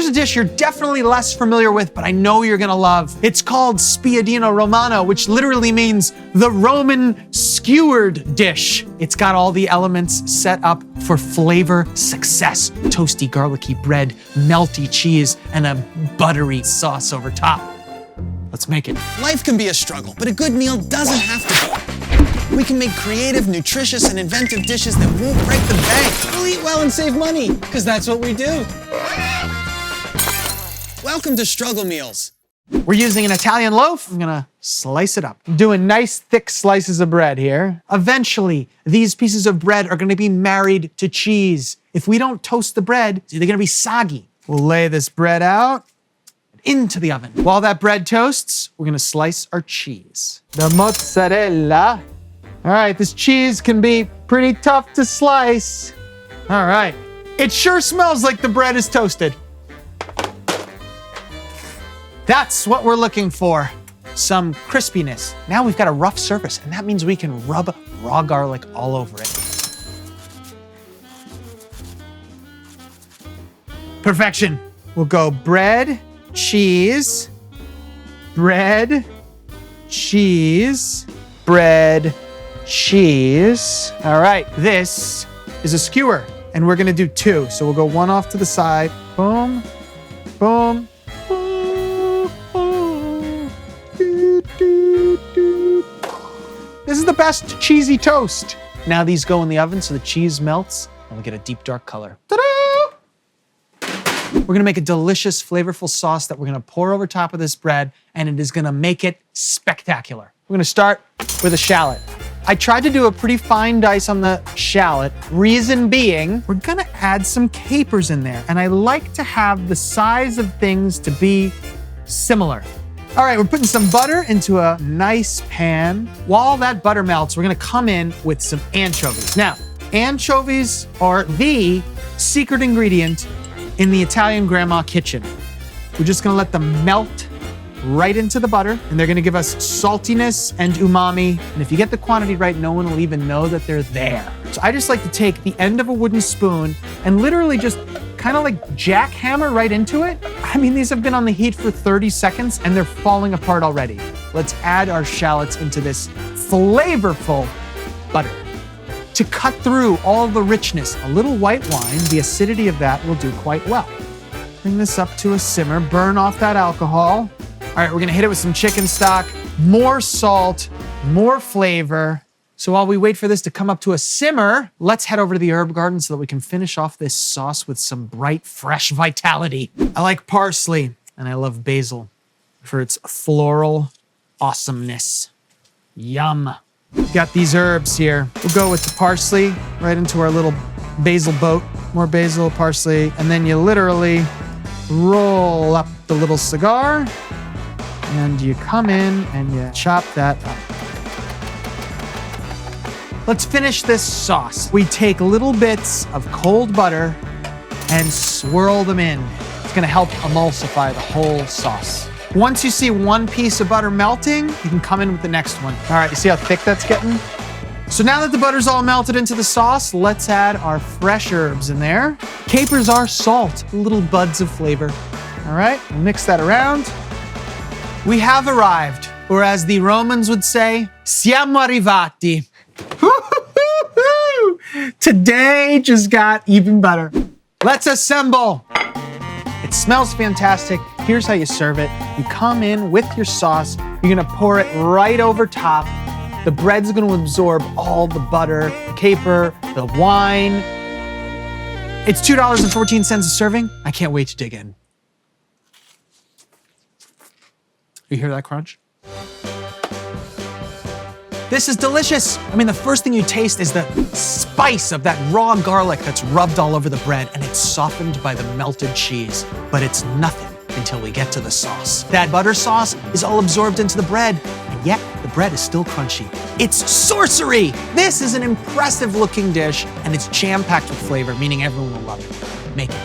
Here's a dish you're definitely less familiar with, but I know you're gonna love. It's called Spiedino Romano, which literally means the Roman skewered dish. It's got all the elements set up for flavor success. Toasty, garlicky bread, melty cheese, and a buttery sauce over top. Let's make it. Life can be a struggle, but a good meal doesn't have to be. We can make creative, nutritious, and inventive dishes that won't break the bank. We'll eat well and save money, because that's what we do. Welcome to Struggle Meals. We're using an Italian loaf. I'm gonna slice it up. I'm doing nice, thick slices of bread here. Eventually, these pieces of bread are gonna be married to cheese. If we don't toast the bread, it's either gonna be soggy. We'll lay this bread out into the oven. While that bread toasts, we're gonna slice our cheese. The mozzarella. All right, this cheese can be pretty tough to slice. All right, it sure smells like the bread is toasted. That's what we're looking for, some crispiness. Now we've got a rough surface, and that means we can rub raw garlic all over it. Perfection. We'll go bread, cheese, bread, cheese, bread, cheese. All right, this is a skewer, and we're gonna do two. So we'll go one off to the side. Boom, boom. This is the best cheesy toast. Now these go in the oven so the cheese melts and we get a deep dark color. Ta-da! We're gonna make a delicious, flavorful sauce that we're gonna pour over top of this bread, and it is gonna make it spectacular. We're gonna start with a shallot. I tried to do a pretty fine dice on the shallot. Reason being, we're gonna add some capers in there, and I like to have the size of things to be similar. All right, we're putting some butter into a nice pan. While that butter melts, we're gonna come in with some anchovies. Now, anchovies are the secret ingredient in the Italian grandma kitchen. We're just gonna let them melt right into the butter, and they're gonna give us saltiness and umami. And if you get the quantity right, no one will even know that they're there. So I just like to take the end of a wooden spoon and literally just kind of like jackhammer right into it. I mean, these have been on the heat for 30 seconds and they're falling apart already. Let's add our shallots into this flavorful butter. To cut through all the richness, a little white wine, the acidity of that will do quite well. Bring this up to a simmer, burn off that alcohol. All right, we're gonna hit it with some chicken stock, more salt, more flavor. So while we wait for this to come up to a simmer, let's head over to the herb garden so that we can finish off this sauce with some bright, fresh vitality. I like parsley, and I love basil for its floral awesomeness. Yum. Got these herbs here. We'll go with the parsley right into our little basil boat. More basil, parsley, and then you literally roll up the little cigar, and you come in and you chop that up. Let's finish this sauce. We take little bits of cold butter and swirl them in. It's gonna help emulsify the whole sauce. Once you see one piece of butter melting, you can come in with the next one. All right, you see how thick that's getting? So now that the butter's all melted into the sauce, let's add our fresh herbs in there. Capers are salt, little buds of flavor. All right, we'll mix that around. We have arrived, or as the Romans would say, siamo arrivati. Today just got even better. Let's assemble. It smells fantastic. Here's how you serve it. You come in with your sauce. You're gonna pour it right over top. The bread's gonna absorb all the butter, the caper, the wine. It's $2.14 a serving. I can't wait to dig in. You hear that crunch? This is delicious. I mean, the first thing you taste is the spice of that raw garlic that's rubbed all over the bread, and it's softened by the melted cheese. But it's nothing until we get to the sauce. That butter sauce is all absorbed into the bread, and yet the bread is still crunchy. It's sorcery. This is an impressive looking dish, and it's jam-packed with flavor, meaning everyone will love it. Make it.